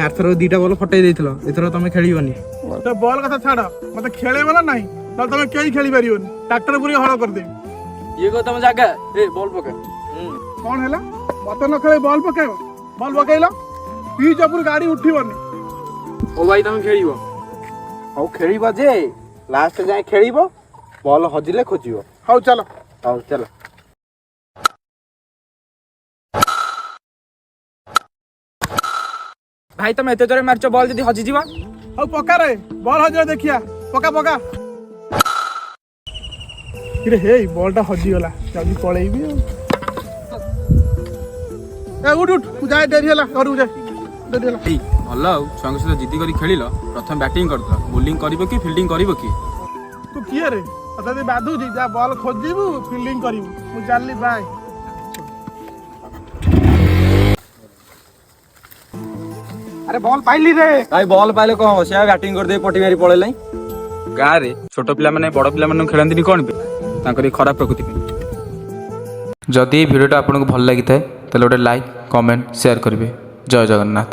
ଆରଥର ଦିଟା ବଲ ଫଟେଇ ଦେଇଥିଲ, ଏଥର ତମେ ଖେଳିବନି। ବଲ୍ କଥା ଛାଡ, ମତେ ଖେଳେଇବ ନା ନାହିଁ, ନହେଲେ ତମେ କେହି ଖେଳି ପାରିବନି। ଟ୍ରାକ୍ଟର ପୁରୀ ହଳ କରିଦେବି। ଇଏ କହ ତମ ଜାଗା, ଏ ବଲ୍ ପକା। କଣ ହେଲା? ମତେ ନ ଖେଳି ବଲ୍ ପକେଇବ? ବଲ୍ ପକେଇଲ ପିଚ୍ ଉପରୁ ଗାଡି ଉଠିବନି। ହଉ ଭାଇ ତମେ ଖେଳିବ। ହଉ ଖେଳିବ ଯେ ଲାଷ୍ଟ ଯାଏ ଖେଳିବ, ବଲ ହଜିଲେ ଖୋଜିବ। ହଉ ଚାଲ। ହଉ ଚାଲ। ଭାଇ ତମେ ଏତେ ଜୋରେ ମାରିଛ, ବଲ୍ ଯଦି ହଜିଯିବ? ହଉ ପକାରେ, ବଲ୍ ହଜିବ ଦେଖିଆ। ପକା ପକା। ଇରେ ହେଇ ବଲ୍ ଟା ହଜିଗଲା, ଯାଉଛି ପଳେଇବି ଆଉ। ଏ ଉଠ ଉଠ, ମୁଁ ଯାଏ, ଡେରି ହେଲା, ଘରକୁ ଯାଏ, ଡେରି ହେଲା। ଭଲ ଆଉ ଛୁଆଙ୍କ ସହିତ ଜିଦି କରି ଖେଳିଲ। ପ୍ରଥମେ ବ୍ୟାଟିଂ କରିଦେଲ, ବୋଲିଂ କରିବ କି ଫିଲ୍ଡିଂ କରିବ କି? ତୁ କିଏ ରେ? ତତେ ଯଦି ବାଧୁଛି ଯା ବଲ୍ ଖୋଜିବୁ, ଫିଲ୍ଡିଂ କରିବୁ। ମୁଁ ଚାଲିଲି, ବାଏ। ଆରେ ବଲ ପାଇଲି ରେ। ଭାଇ ବଲ୍ ପାଇଲେ କଣ ହବ, ସେ ବ୍ୟାଟିଂ କରିଦେଇ ପଟି ମାରି ପଳେଇଲାଣି। ଗାଁରେ ଛୋଟ ପିଲାମାନେ ବଡ଼ ପିଲାମାନଙ୍କୁ ଖେଳନ୍ତିନି କ'ଣ ପାଇଁ? ତାଙ୍କର ଏଇ ଖରାପ ପ୍ରକୃତି ପାଇଁ। ଯଦି এই ଭିଡ଼ିଓଟା ଆପଣଙ୍କୁ ଭଲ ଲାଗିଥାଏ ତାହେଲେ ଗୋଟେ ଲାଇକ୍, କମେଣ୍ଟ, ସେୟାର କରିବେ। ଜୟ ଜଗନ୍ନାଥ।